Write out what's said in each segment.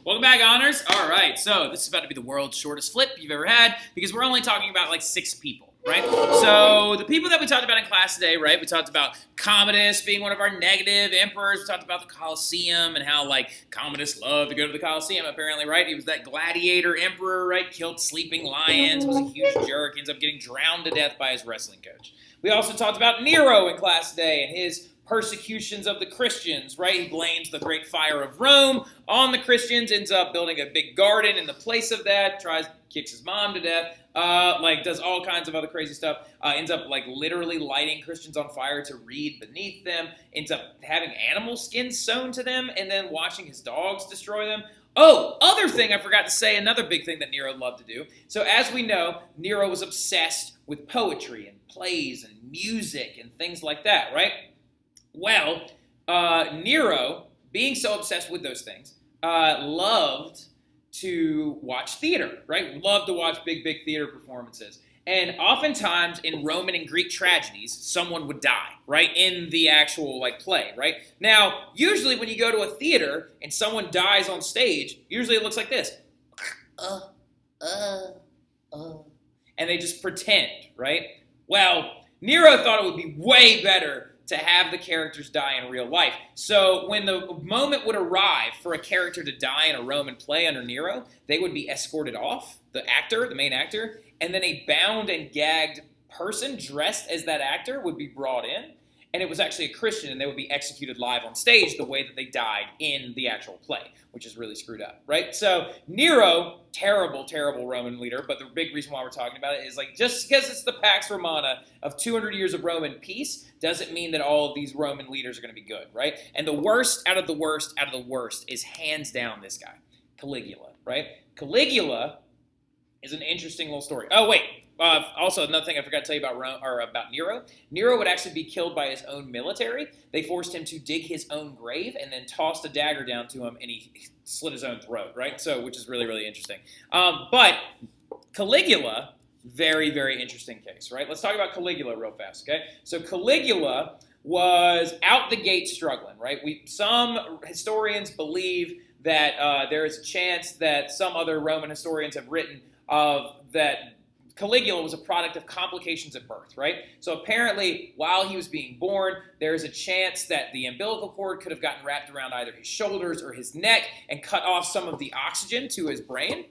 Welcome back, Honors. All right, so this is about to be the world's shortest flip you've ever had because we're only talking about like 6 people, right? So the people that we talked about in class today, right? We talked about Commodus being one of our negative emperors. We talked about the Colosseum and how like Commodus loved to go to the Colosseum, apparently, right? He was that gladiator emperor, right? Killed sleeping lions, was a huge jerk, ends up getting drowned to death by his wrestling coach. We also talked about Nero in class today and his persecutions of the Christians, right? He blames the Great Fire of Rome on the Christians, ends up building a big garden in the place of that, kicks his mom to death, does all kinds of other crazy stuff, ends up literally lighting Christians on fire to read beneath them, ends up having animal skins sewn to them, and then watching his dogs destroy them. Oh, other thing I forgot to say, another big thing that Nero loved to do. So as we know, Nero was obsessed with poetry and plays and music and things like that, right? Well, Nero, being so obsessed with those things, loved to watch theater, right? Loved to watch big theater performances. And oftentimes in Roman and Greek tragedies, someone would die, right? In the actual play, right? Now, usually when you go to a theater and someone dies on stage, usually it looks like this. And they just pretend, right? Well, Nero thought it would be way better to have the characters die in real life. So when the moment would arrive for a character to die in a Roman play under Nero, they would be escorted off, the main actor, and then a bound and gagged person dressed as that actor would be brought in, and it was actually a Christian, and they would be executed live on stage the way that they died in the actual play, which is really screwed up, right? So Nero, terrible Roman leader, but the big reason why we're talking about it is just because it's the Pax Romana of 200 years of Roman peace doesn't mean that all of these Roman leaders are going to be good, right? And the worst out of the worst out of the worst is hands down this guy, Caligula, right? Caligula is an interesting little story. Oh, wait. Also, another thing I forgot to tell you about Nero. Nero would actually be killed by his own military. They forced him to dig his own grave and then tossed a dagger down to him, and he slit his own throat, right? So, which is really, really interesting. But Caligula, very interesting case, right? Let's talk about Caligula real fast, okay? So Caligula was out the gate struggling, right? Some historians believe that there is a chance that some other Roman historians have written that Caligula was a product of complications at birth, right? So apparently, while he was being born, there is a chance that the umbilical cord could have gotten wrapped around either his shoulders or his neck and cut off some of the oxygen to his brain,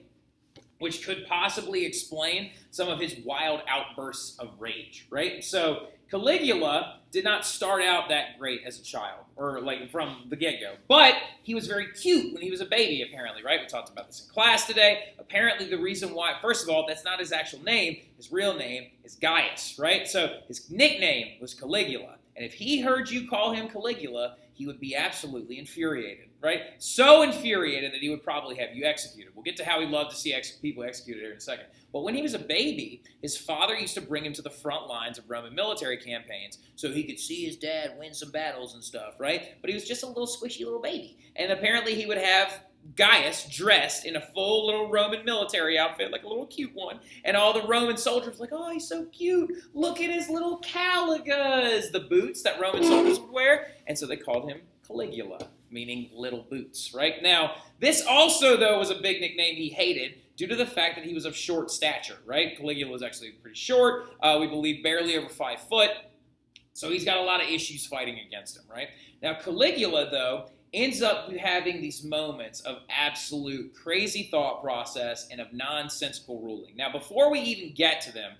which could possibly explain some of his wild outbursts of rage, right? So Caligula did not start out that great as a child, or from the get-go. But he was very cute when he was a baby, apparently, right? We talked about this in class today. Apparently the reason why, first of all, that's not his actual name. His real name is Gaius, right? So his nickname was Caligula. And if he heard you call him Caligula, he would be absolutely infuriated, right? So infuriated that he would probably have you executed. We'll get to how he loved to see people executed here in a second. But when he was a baby, his father used to bring him to the front lines of Roman military campaigns so he could see his dad win some battles and stuff, right? But he was just a little squishy little baby. And apparently he would have Gaius dressed in a full little Roman military outfit, like a little cute one, and all the Roman soldiers were like, oh, he's so cute. Look at his little caligas, the boots that Roman soldiers would wear. And so they called him Caligula, meaning little boots, right? Now, this also, though, was a big nickname he hated due to the fact that he was of short stature, right? Caligula was actually pretty short. We believe barely over 5 foot. So he's got a lot of issues fighting against him, right? Now, Caligula, though, ends up having these moments of absolute crazy thought process and of nonsensical ruling. Now, before we even get to them,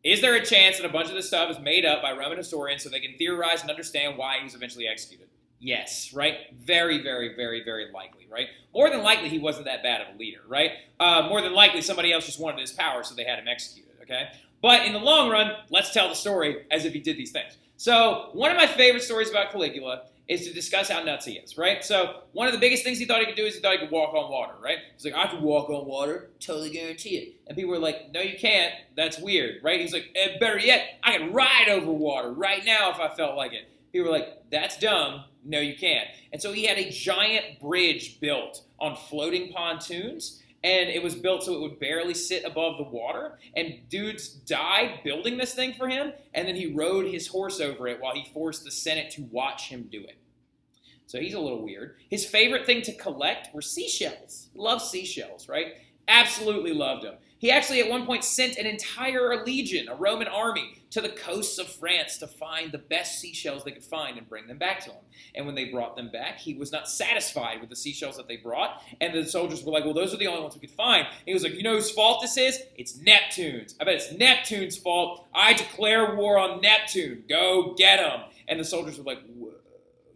is there a chance that a bunch of this stuff is made up by Roman historians so they can theorize and understand why he was eventually executed? Yes, right? Very likely, right? More than likely, he wasn't that bad of a leader, right? More than likely, somebody else just wanted his power, so they had him executed, okay? But in the long run, let's tell the story as if he did these things. So one of my favorite stories about Caligula is to discuss how nuts he is, right? So one of the biggest things he thought he could do is he thought he could walk on water, right? He's like, I could walk on water, totally guarantee it. And people were like, no, you can't. That's weird, right? He's like, better yet, I could ride over water right now if I felt like it. People were like, that's dumb. No, you can't. And so he had a giant bridge built on floating pontoons, and it was built so it would barely sit above the water, and dudes died building this thing for him, and then he rode his horse over it while he forced the Senate to watch him do it. So he's a little weird. His favorite thing to collect were seashells. Loved seashells, right? Absolutely loved them. He actually at one point sent an entire legion, a Roman army, to the coasts of France to find the best seashells they could find and bring them back to him. And when they brought them back, he was not satisfied with the seashells that they brought. And the soldiers were like, well, those are the only ones we could find. And he was like, you know whose fault this is? It's Neptune's. I bet it's Neptune's fault. I declare war on Neptune. Go get him. And the soldiers were like,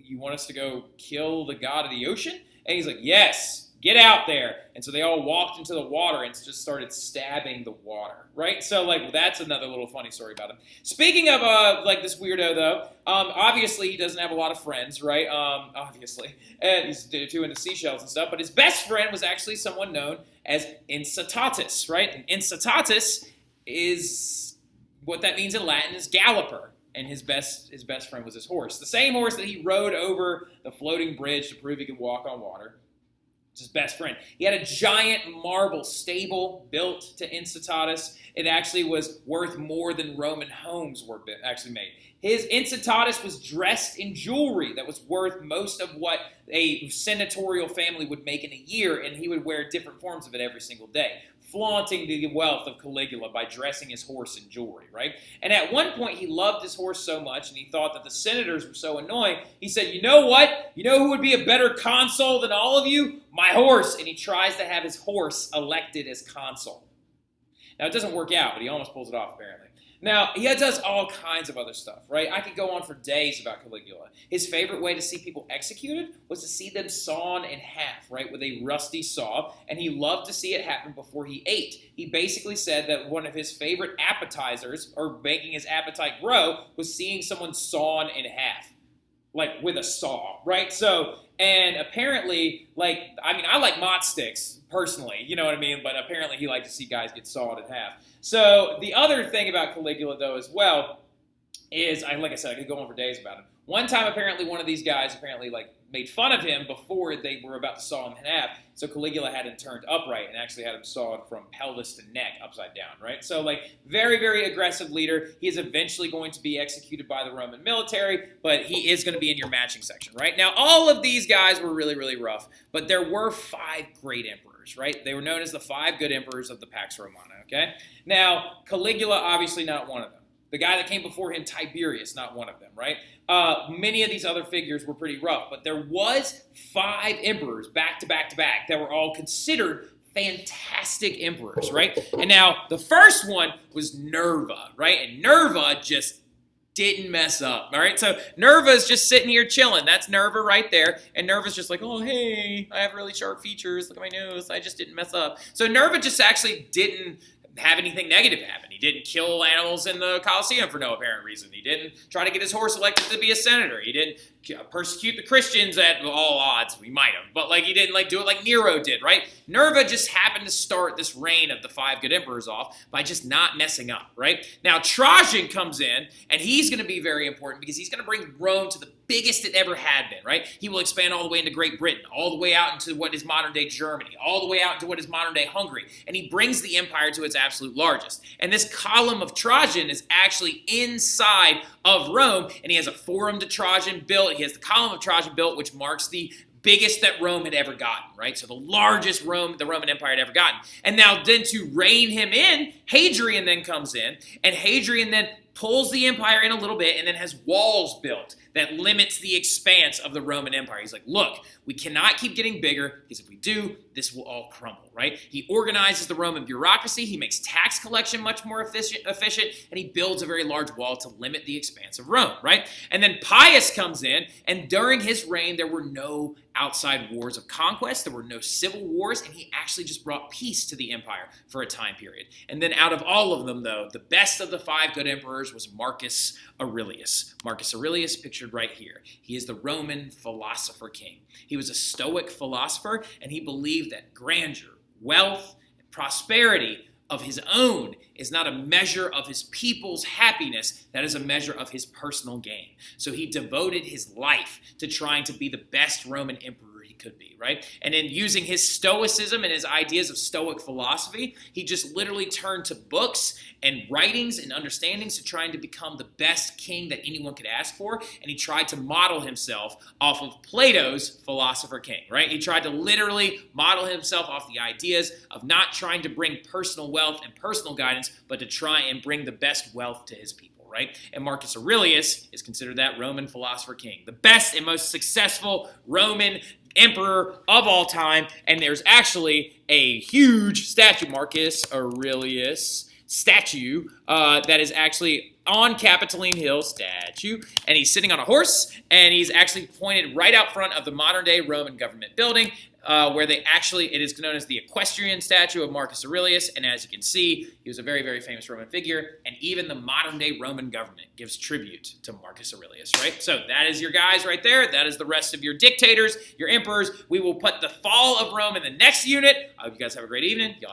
you want us to go kill the god of the ocean? And he's like, yes. Get out there. And so they all walked into the water and just started stabbing the water, right? So, like, that's another little funny story about him. Speaking of, like, this weirdo, though, obviously he doesn't have a lot of friends, right? Obviously. And he's too into seashells and stuff. But his best friend was actually someone known as Incitatus, right? And Incitatus is, what that means in Latin is galloper. And his best friend was his horse. The same horse that he rode over the floating bridge to prove he could walk on water. His best friend. He had a giant marble stable built to Incitatus. It actually was worth more than Roman homes were actually made. His Incitatus was dressed in jewelry that was worth most of what a senatorial family would make in a year, and he would wear different forms of it every single day, flaunting the wealth of Caligula by dressing his horse in jewelry, right? And at one point, he loved his horse so much, and he thought that the senators were so annoying, he said, you know what? You know who would be a better consul than all of you? My horse. And he tries to have his horse elected as consul. Now, it doesn't work out, but he almost pulls it off, apparently. Now, he does all kinds of other stuff, right? I could go on for days about Caligula. His favorite way to see people executed was to see them sawn in half, right, with a rusty saw, and he loved to see it happen before he ate. He basically said that one of his favorite appetizers, or making his appetite grow, was seeing someone sawn in half, like with a saw, right? So, and apparently, like, I mean, I like mott sticks, personally, you know what I mean? But apparently he liked to see guys get sawed in half. So the other thing about Caligula, though, as well, is, like I said, I could go on for days about him. One time, apparently, one of these guys like made fun of him before they were about to saw him in half. So Caligula had him turned upright and actually had him sawed from pelvis to neck upside down, right? So, like, very, very aggressive leader. He is eventually going to be executed by the Roman military, but he is going to be in your matching section, right? Now, all of these guys were really, really rough, but there were 5 great emperors, right? They were known as the 5 good emperors of the Pax Romana, okay? Now, Caligula, obviously not one of them. The guy that came before him, Tiberius, not one of them, right? Many of these other figures were pretty rough, but there was 5 emperors back to back to back that were all considered fantastic emperors, right? And now the first one was Nerva, right? And Nerva just didn't mess up, all right? So Nerva's just sitting here chilling. That's Nerva right there. And Nerva's just like, oh, hey, I have really sharp features. Look at my nose. I just didn't mess up. So Nerva just actually didn't have anything negative happen. He didn't kill animals in the Colosseum for no apparent reason. He didn't try to get his horse elected to be a senator. He didn't persecute the Christians at all odds. We might have, but like he didn't like do it like Nero did, right? Nerva just happened to start this reign of the 5 good emperors off by just not messing up, right? Now Trajan comes in, and he's going to be very important because he's going to bring Rome to the biggest it ever had been, right? He will expand all the way into Great Britain, all the way out into what is modern-day Germany, all the way out into what is modern-day Hungary, and he brings the empire to its absolute largest. And this column of Trajan is actually inside of Rome, and he has a Forum to Trajan built. He has the column of Trajan built, which marks the biggest that Rome had ever gotten, right? So the largest the Roman Empire had ever gotten. And now then to rein him in, Hadrian then comes in, and Hadrian then pulls the empire in a little bit and then has walls built that limits the expanse of the Roman Empire. He's like, look, we cannot keep getting bigger because if we do, this will all crumble, right? He organizes the Roman bureaucracy, he makes tax collection much more efficient, and he builds a very large wall to limit the expanse of Rome, right? And then Pius comes in, and during his reign, there were no outside wars of conquest, there were no civil wars, and he actually just brought peace to the empire for a time period. And then out of all of them, though, the best of the 5 good emperors was Marcus Aurelius. Marcus Aurelius, pictured right here. He is the Roman philosopher king. He was a Stoic philosopher, and he believed that grandeur, wealth, and prosperity of his own is not a measure of his people's happiness. That is a measure of his personal gain. So he devoted his life to trying to be the best Roman emperor he could be, right? And in using his stoicism and his ideas of Stoic philosophy, he just literally turned to books and writings and understandings to trying to become the best king that anyone could ask for. And he tried to model himself off of Plato's philosopher king, right? He tried to literally model himself off the ideas of not trying to bring personal wealth and personal guidance, but to try and bring the best wealth to his people. Right? And Marcus Aurelius is considered that Roman philosopher king, the best and most successful Roman emperor of all time. And there's actually a huge statue, Marcus Aurelius statue, that is actually on Capitoline Hill statue, and he's sitting on a horse, and he's actually pointed right out front of the modern-day Roman government building, where it is known as the equestrian statue of Marcus Aurelius, and as you can see, he was a very, very famous Roman figure, and even the modern-day Roman government gives tribute to Marcus Aurelius, right? So that is your guys right there. That is the rest of your dictators, your emperors. We will put the fall of Rome in the next unit. I hope you guys have a great evening. Y'all